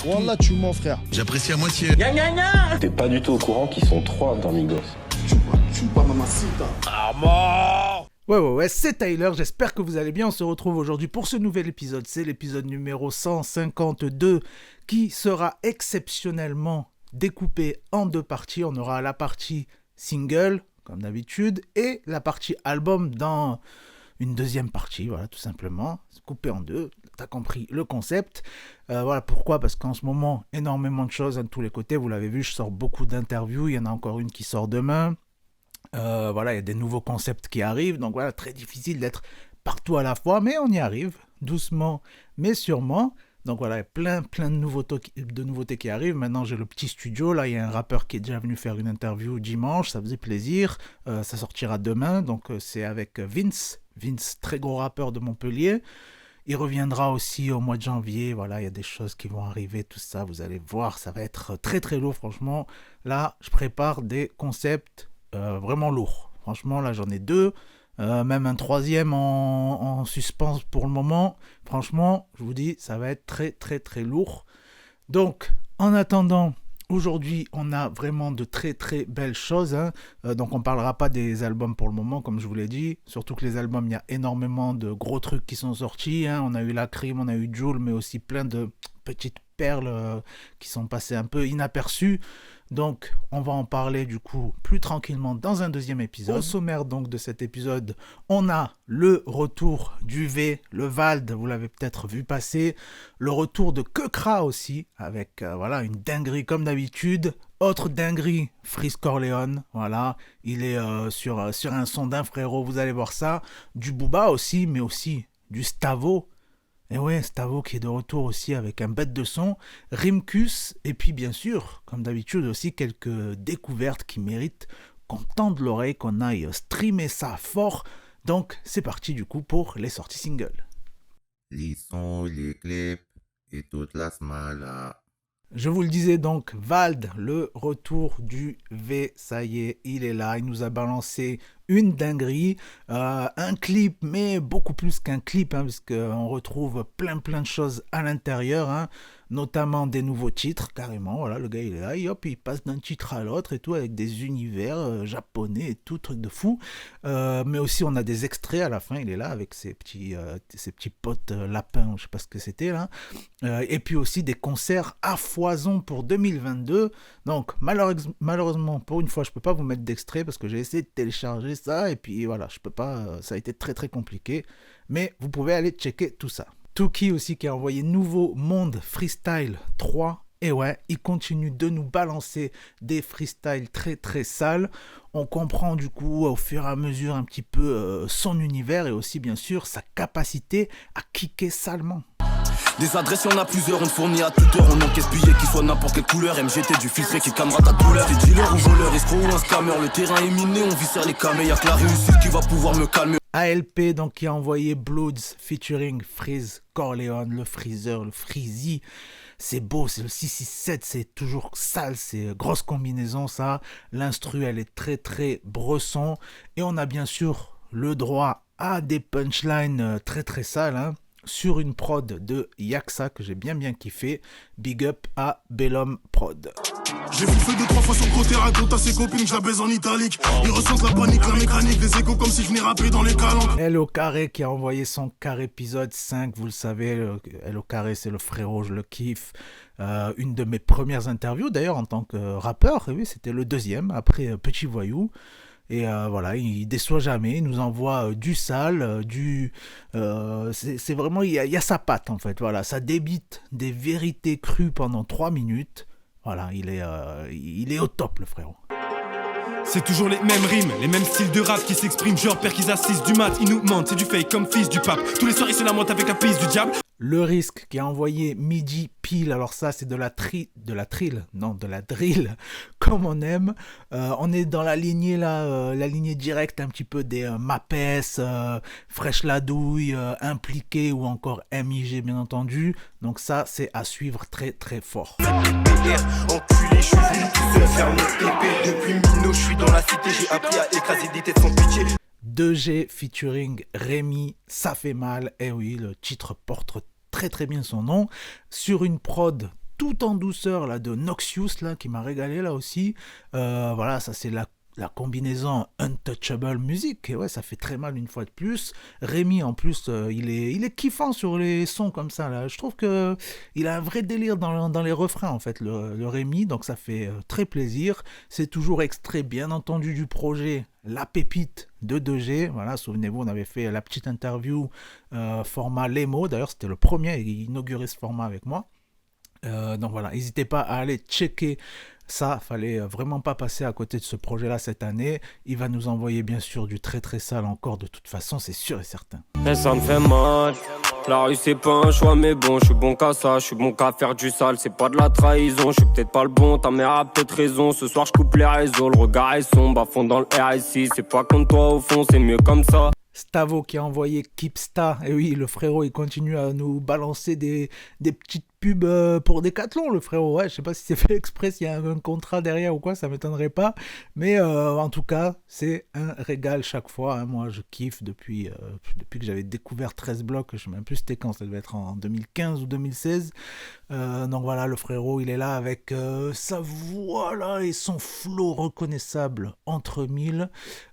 Wallah, tu mens, frère. J'apprécie à moitié. T'es pas du tout au courant qu'ils sont 3 dans Migos. Chupa, mamacita. Ouais, c'est Tyler, j'espère que vous allez bien. On se retrouve aujourd'hui pour ce nouvel épisode. C'est l'épisode numéro 152 qui sera exceptionnellement découpé en 2 parties. On aura la partie single, comme d'habitude, et la partie album dans une deuxième partie, voilà, tout simplement. C'est coupé en 2, t'as compris le concept. Voilà pourquoi, parce qu'en ce moment, énormément de choses de tous les côtés. Vous l'avez vu, je sors beaucoup d'interviews. Il y en a encore une qui sort demain. Voilà, il y a des nouveaux concepts qui arrivent, donc voilà, très difficile d'être partout à la fois, mais on y arrive, doucement, mais sûrement. Donc voilà, il y a plein de nouveautés qui arrivent. Maintenant, j'ai le petit studio, là, il y a un rappeur qui est déjà venu faire une interview dimanche, ça faisait plaisir, ça sortira demain, donc c'est avec Vince, très gros rappeur de Montpellier. Il reviendra aussi au mois de janvier, voilà, il y a des choses qui vont arriver, tout ça, vous allez voir, ça va être très très lourd, franchement. Là, je prépare des concepts vraiment lourd. Franchement, là, j'en ai 2. Même un 3e en suspens pour le moment. Franchement, je vous dis, ça va être très, très, très lourd. Donc, en attendant, aujourd'hui, on a vraiment de très, très belles choses. Donc, on ne parlera pas des albums pour le moment, comme je vous l'ai dit. Surtout que les albums, il y a énormément de gros trucs qui sont sortis. On a eu La Crime, on a eu Jul, mais aussi plein de petites perles qui sont passées un peu inaperçues. Donc, on va en parler du coup plus tranquillement dans un deuxième épisode. Au sommaire donc de cet épisode, on a le retour du V, le Vald, vous l'avez peut-être vu passer. Le retour de Kekra aussi, avec voilà, une dinguerie comme d'habitude. Autre dinguerie, Freeze Corleone, voilà. Il est sur un son d'un frérot, vous allez voir ça. Du Booba aussi, mais aussi du Stavo. Et ouais, Stavo qui est de retour aussi avec un bête de son, Rimkus, et puis bien sûr, comme d'habitude aussi, quelques découvertes qui méritent qu'on tende l'oreille, qu'on aille streamer ça fort. Donc c'est parti du coup pour les sorties singles. Les sons, les clips et toute la smala. Je vous le disais donc, Vald, le retour du V, ça y est, il est là, il nous a balancé une dinguerie, un clip, mais beaucoup plus qu'un clip, parce qu'on retrouve plein de choses à l'intérieur, notamment des nouveaux titres, carrément, voilà, le gars il est là, et hop, il passe d'un titre à l'autre et tout, avec des univers japonais et tout, truc de fou, mais aussi on a des extraits à la fin, il est là avec ses petits potes lapins, je sais pas ce que c'était là, et puis aussi des concerts à foison pour 2022, donc malheureusement, pour une fois, je peux pas vous mettre d'extrait, parce que j'ai essayé de télécharger ça, et puis voilà, je peux pas, ça a été très très compliqué, mais vous pouvez aller checker tout ça. Tuki aussi qui a envoyé Nouveau Monde Freestyle 3, et ouais, il continue de nous balancer des freestyles très très sales. On comprend du coup au fur et à mesure un petit peu son univers, et aussi bien sûr sa capacité à kicker salement. Des adresses, y'en a plusieurs, on te fournit à toute heure. On encaisse billets qui soient n'importe quelle couleur. MGT du filtré qui calmera ta douleur. T'es dealer ou voleur, escroc ou un scammer. Le terrain est miné, on viscère les camés. Y'a que la réussite qui va pouvoir me calmer. ALP donc qui a envoyé Bloods featuring Freeze Corleone, le Freezer, le Freezy. C'est beau, c'est le 667, c'est toujours sale, c'est grosse combinaison ça. L'instru elle est très très bresson. Et on a bien sûr le droit à des punchlines très très sales, sur une prod de Yaksa que j'ai bien kiffé. Big up à Bellum Prod. J'ai bouffé 2-3 fois sur le côté, raconte à ses copines que je la baise en italique. Ils ressentent la panique, la mécanique, les échos comme si je venais rapper dans les calanques. Hello Carré qui a envoyé son Carré épisode 5, vous le savez, Hello Carré c'est le frérot, je le kiffe. Une de mes premières interviews d'ailleurs en tant que rappeur, et oui c'était le 2e après Petit Voyou. Et voilà, il déçoit jamais, il nous envoie du sale, c'est vraiment, il y a sa patte en fait, voilà, ça débite des vérités crues pendant 3 minutes, voilà, il est au top le frérot. C'est toujours les mêmes rimes, les mêmes styles de rap qui s'expriment, genre père qu'ils assisent du mat, ils nous mentent, c'est du fake comme fils du pape, tous les soirs ils se lamentent avec la piste du diable. Le Risque qui a envoyé Midi Pile, alors ça c'est de la drill, comme on aime. On est dans la lignée là, la lignée directe un petit peu des Mapes, Fresh La Douille, Impliqué ou encore MIG bien entendu. Donc ça c'est à suivre très très fort. Enculé, je suis venu tout seul faire mon épée. Depuis Mino, je suis dans la cité, j'ai appris à écraser des têtes sans pitié. 2G featuring Rémi, ça fait mal. Eh oui, le titre porte très très bien son nom, sur une prod tout en douceur là, de Noxious là, qui m'a régalé là aussi. Voilà, ça c'est la combinaison Untouchable Music, et ouais, ça fait très mal une fois de plus. Rémi en plus, il est kiffant sur les sons comme ça là. Je trouve que il a un vrai délire dans les refrains en fait, le Rémi, donc ça fait très plaisir. C'est toujours extrait bien entendu du projet La Pépite de 2G. Voilà, souvenez-vous, on avait fait la petite interview format Lemo, d'ailleurs c'était le premier à inaugurer ce format avec moi. Donc voilà, n'hésitez pas à aller checker ça, fallait vraiment pas passer à côté de ce projet-là cette année. Il va nous envoyer bien sûr du très très sale encore, de toute façon, c'est sûr et certain. Et ça me fait mal, la rue c'est pas un choix mais bon, je suis bon qu'à ça, je suis bon qu'à faire du sale, c'est pas de la trahison, je suis peut-être pas le bon, ta mère a peut-être raison, ce soir je coupe les réseaux, le regard est sombre, à fond dans le RSI, c'est pas comme toi au fond, c'est mieux comme ça. Stavo qui a envoyé Keepsta, et oui, le frérot il continue à nous balancer des petites pubs pour Decathlon, le frérot. Ouais, je sais pas si c'est fait exprès, s'il y a un contrat derrière ou quoi, ça m'étonnerait pas, mais en tout cas c'est un régal chaque fois, hein. Moi je kiffe depuis que j'avais découvert 13 blocs, je sais même plus c'était quand, ça devait être en 2015 ou 2016. Donc voilà, le frérot il est là avec sa voix là et son flow reconnaissable entre mille,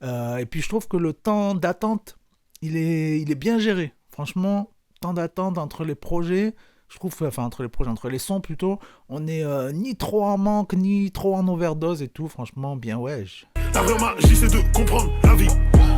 et puis je trouve que le temps d'attente il est bien géré, franchement. Temps d'attente entre les projets, je trouve, enfin entre les sons plutôt, on est ni trop en manque ni trop en overdose et tout, franchement bien ouais. La vraie magie c'est de comprendre la vie.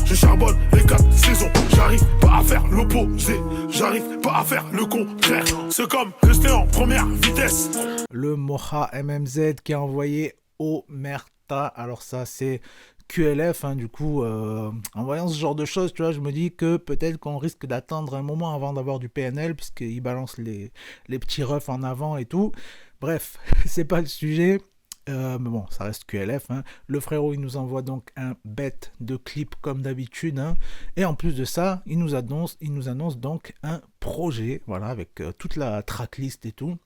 Je charbonne les 4 saisons, j'arrive pas à faire l'opposé, j'arrive pas à faire le contraire. C'est comme rester en première vitesse. Le Moha MMZ qui a envoyé Omerta, alors ça c'est QLF, hein, du coup, en voyant ce genre de choses, tu vois, je me dis que peut-être qu'on risque d'attendre un moment avant d'avoir du PNL, puisqu'ils balancent les petits refs en avant et tout. Bref, c'est pas le sujet. Mais bon, ça reste QLF, hein. Le frérot il nous envoie donc un bête de clip comme d'habitude, hein. Et en plus de ça il nous annonce donc un projet, voilà, avec toute la tracklist et tout.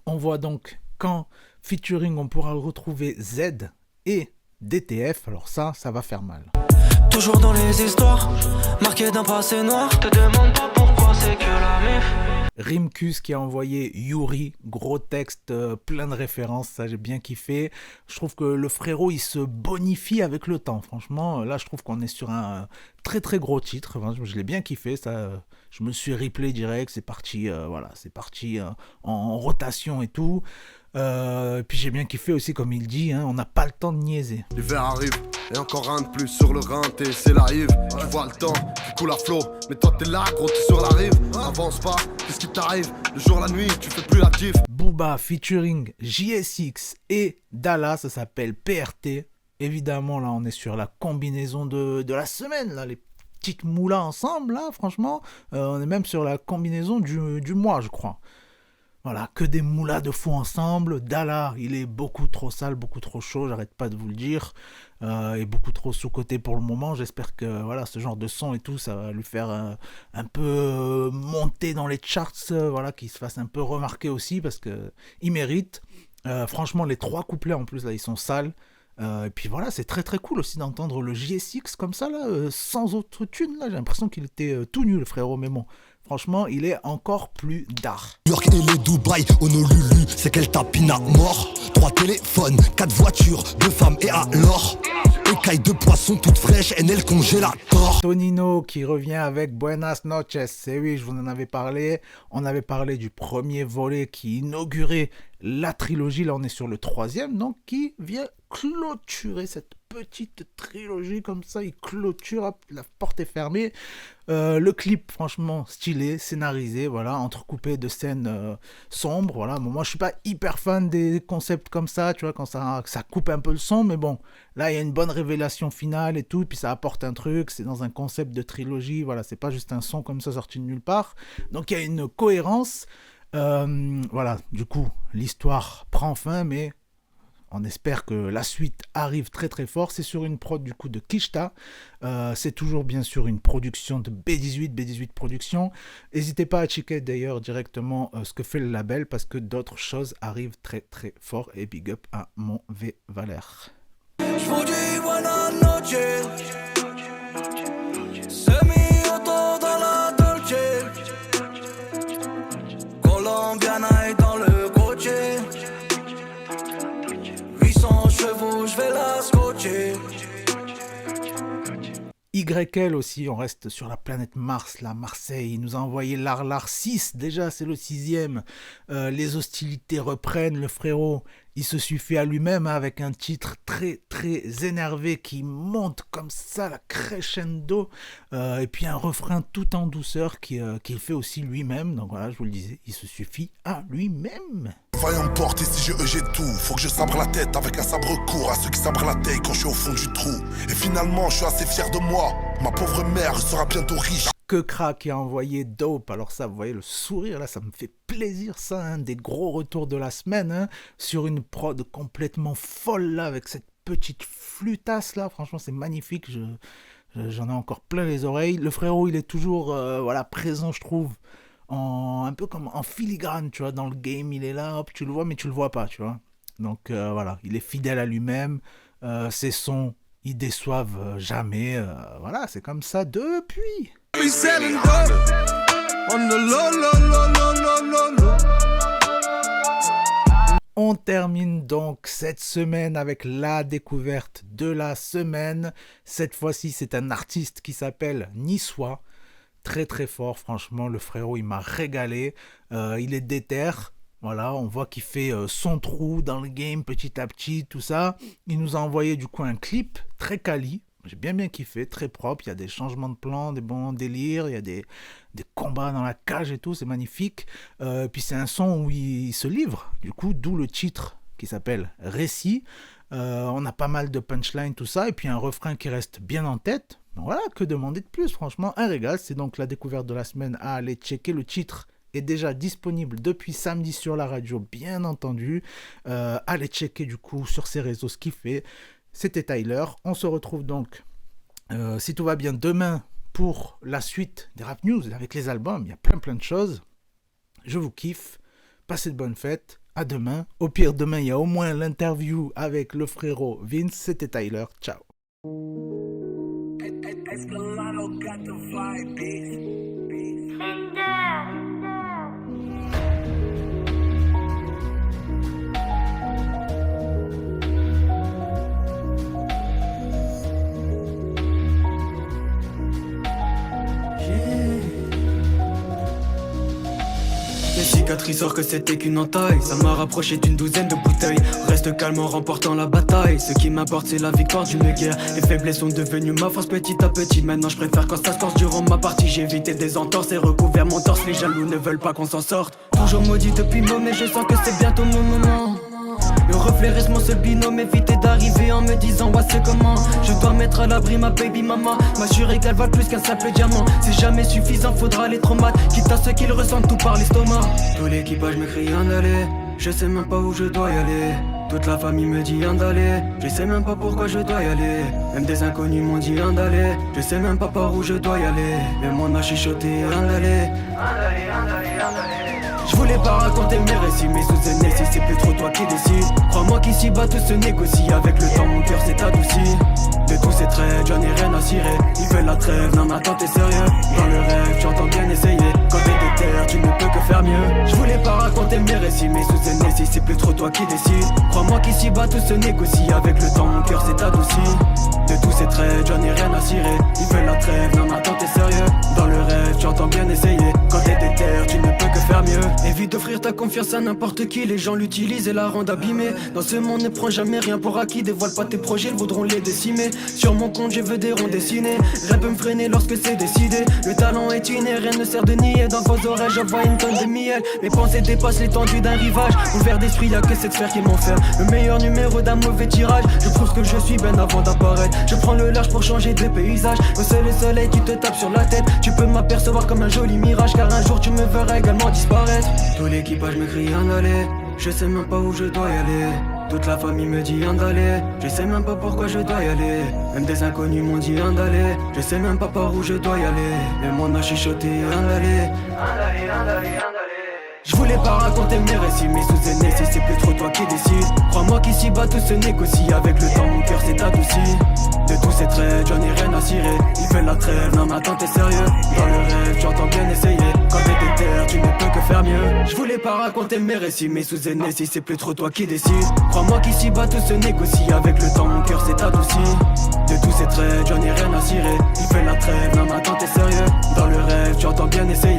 On voit donc qu'en featuring on pourra retrouver Z et DTF, alors ça va faire mal. Toujours dans les histoires, marqué d'un passé noir. Te demande pas pourquoi, c'est que la mif. Rimkus qui a envoyé Yuri, gros texte, plein de références, ça j'ai bien kiffé. Je trouve que le frérot il se bonifie avec le temps, franchement. Là je trouve qu'on est sur un très très gros titre, enfin, je l'ai bien kiffé, ça. Je me suis replay direct, c'est parti, voilà, c'est parti en rotation et tout. Et puis j'ai bien kiffé aussi, comme il dit, hein, on n'a pas le temps de niaiser. L'hiver arrive, et encore un de plus sur le Rhin, c'est la rive. Tu vois le temps, tu coules à flot, mais toi t'es là, gros, t'es sur la rive. Avance pas, qu'est-ce qui t'arrive? Le jour, la nuit, tu fais plus la diff. Booba featuring JSX et Dalla, ça s'appelle PRT. Évidemment, là, on est sur la combinaison de la semaine, là, les petites moulas ensemble, là, franchement. On est même sur la combinaison du mois, je crois. Voilà, que des moulas de fou ensemble. Dalla, il est beaucoup trop sale, beaucoup trop chaud, j'arrête pas de vous le dire. Et beaucoup trop sous-coté pour le moment. J'espère que voilà, ce genre de son et tout, ça va lui faire un peu monter dans les charts, voilà, qu'il se fasse un peu remarquer aussi, parce qu'il mérite. Franchement, les 3 couplets en plus, là, ils sont sales. Et puis voilà, c'est très très cool aussi d'entendre le JSX comme ça, là, sans autotune. Là, j'ai l'impression qu'il était tout nul, le frérot, mais bon. Franchement, il est encore plus d'art. New York et les Dubaï, Honolulu, c'est quel tapina mort. 3 téléphones, 4 voitures, 2 femmes et alors écailles de poisson toutes fraîches, NL congélateur. Tonino qui revient avec Buenas noches. Et oui, je vous en avais parlé. On avait parlé du premier volet qui inaugurait la trilogie. Là, on est sur le 3e, donc qui vient clôturer cette petite trilogie comme ça. Il clôture, hop, la porte est fermée. Le clip, franchement, stylé, scénarisé, voilà, entrecoupé de scènes sombres, voilà. Bon, moi, je suis pas hyper fan des concepts comme ça, tu vois, quand ça coupe un peu le son, mais bon, là, il y a une bonne révélation finale et tout, puis ça apporte un truc, c'est dans un concept de trilogie, voilà, c'est pas juste un son comme ça sorti de nulle part, donc il y a une cohérence, voilà, du coup, l'histoire prend fin, mais on espère que la suite arrive très très fort. C'est sur une prod du coup de Kishta. C'est toujours bien sûr une production de B18 Productions. N'hésitez pas à checker d'ailleurs directement ce que fait le label, parce que d'autres choses arrivent très très fort. Et big up à mon V Valère. Je vous dis buenas noches. dans Diana et dans le Gautier. 800 chevaux, je vais la scotcher. YL aussi, on reste sur la planète Mars, là, Marseille. Il nous a envoyé l'Arlar 6, déjà c'est le 6e. Les hostilités reprennent, le frérot, il se suffit à lui-même hein, avec un titre très très énervé qui monte comme ça, la crescendo. Et puis un refrain tout en douceur qu'il fait aussi lui-même. Donc voilà, je vous le disais, il se suffit à lui-même. Vaillant porte, ici j'ai tout. Faut que je sabre la tête avec un sabre court à ceux qui sabrent la tête quand je suis au fond du trou. Et finalement, je suis assez fier de moi. Ma pauvre mère sera bientôt riche. Que Crack qui a envoyé Dope. Alors ça, vous voyez le sourire là, ça me fait plaisir ça. Hein, des gros retours de la semaine hein, sur une prod complètement folle là avec cette petite flûtasse là. Franchement, c'est magnifique. J'en ai encore plein les oreilles. Le frérot, il est toujours voilà présent, je trouve. Un peu comme en filigrane, tu vois, dans le game, il est là, hop, tu le vois, mais tu le vois pas, tu vois. Donc voilà, il est fidèle à lui-même, ses sons, ils déçoivent jamais, voilà, c'est comme ça depuis. On termine donc cette semaine avec la découverte de la semaine. Cette fois-ci, c'est un artiste qui s'appelle Niçois. Très très fort, franchement, le frérot il m'a régalé, il est déter, voilà, on voit qu'il fait son trou dans le game petit à petit, tout ça. Il nous a envoyé du coup un clip très quali, j'ai bien kiffé, très propre, il y a des changements de plan, des bons délires, il y a des combats dans la cage et tout, c'est magnifique. Puis c'est un son où il se livre, du coup, d'où le titre qui s'appelle Récit. On a pas mal de punchline, tout ça, et puis un refrain qui reste bien en tête. Voilà, que demander de plus, franchement, un régal. C'est donc la découverte de la semaine à aller checker. Le titre est déjà disponible depuis samedi sur la radio, bien entendu. Allez checker du coup sur ses réseaux ce qu'il fait. C'était Tyler. On se retrouve donc, si tout va bien, demain pour la suite des Rap News avec les albums. Il y a plein de choses. Je vous kiffe. Passez de bonnes fêtes. À demain. Au pire, demain, il y a au moins l'interview avec le frérot Vince. C'était Tyler. Ciao. Escalado got the vibe, bitch. Les cicatrices sortent que c'était qu'une entaille. Ça m'a rapproché d'une douzaine de bouteilles. Reste calme en remportant la bataille. Ce qui m'importe c'est la victoire d'une guerre. Les faiblesses sont devenues ma force petit à petit. Maintenant je préfère quand ça se corse durant ma partie. J'ai évité des entorses et recouvert mon torse. Les jaloux ne veulent pas qu'on s'en sorte. Toujours maudit depuis mot mais je sens que c'est bientôt mon moment. Le reflet reste mon seul binôme, éviter d'arriver en me disant ouais c'est comment. Je dois mettre à l'abri ma baby mama, m'assurer qu'elle va plus qu'un simple diamant. C'est jamais suffisant, faudra les traumates, quitte à ce qu'ils ressentent tout par l'estomac. Tout l'équipage me crie en aller, je sais même pas où je dois y aller. Toute la famille me dit en aller, je sais même pas pourquoi je dois y aller. Même des inconnus m'ont dit en aller, je sais même pas par où je dois y aller. Mais mon a chuchoté en aller. Je voulais pas raconter mes récits, mais sous aînés, si c'est plus trop toi qui décide. Crois-moi qu'ici-bas tout se négocie. Avec le temps mon cœur s'est adouci. De tous ces traits, j'en ai rien à cirer. Ils veulent la trêve, non mais attends t'es sérieux. Dans le rêve, j'entends bien essayer. Quand t'es déter, tu ne peux que faire mieux. Je voulais pas raconter mes récits, mais sous aînés, si c'est plus trop toi qui décide. Crois-moi qu'ici-bas tout se négocie. Avec le temps mon cœur s'est adouci. De tous ces traits, j'en ai rien à cirer. Ils veulent la trêve, non mais attends t'es sérieux. Dans le rêve, j'entends bien essayer. Quand t'es déter, tu ne peux que faire mieux. Évite d'offrir ta confiance à n'importe qui. Les gens l'utilisent et la rendent abîmée. Dans ce monde ne prends jamais rien pour acquis. Dévoile pas tes projets, ils voudront les décimer. Sur mon compte je veux des ronds dessinés. Rien peut me freiner lorsque c'est décidé. Le talent est inné, rien ne sert de nier. Dans vos oreilles j'envoie une tonne de miel. Mes pensées dépassent l'étendue d'un rivage. Ouvert d'esprit y'a que cette sphère qui m'enferme. Le meilleur numéro d'un mauvais tirage. Je prouve que je suis ben avant d'apparaître. Je prends le large pour changer de paysage. C'est le soleil qui te tape sur la tête. Tu peux m'apercevoir comme un joli mirage. Car un jour tu me verras également disparaître. Tout l'équipage me crie en aller, je sais même pas où je dois y aller. Toute la famille me dit en aller, je sais même pas pourquoi je dois y aller. Même des inconnus m'ont dit en aller, je sais même pas par où je dois y aller. Mais mon a chuchoté en aller. Je voulais pas raconter mes récits, mais sous aînés, si c'est plus trop toi qui décide. Crois-moi qu'ici-bas tout se négocie. Avec le temps mon cœur s'est adouci. De tous ces traits, j'en ai rien à cirer. Ils veulent la trêve, non mais attends t'es sérieux. Dans le rêve, j'entends bien essayer. quand t'es déter, tu ne peux que faire mieux. Je voulais pas raconter mes récits, mais sous Hennessy, c'est plus trop toi qui décide. Crois-moi qu'ici-bas tout se négocie. Avec le temps mon cœur s'est adouci. De tous ces traits, j'en ai rien à cirer. Il fait la trêve, non attends t'es sérieux. Dans le rêve, tu entends bien essayer.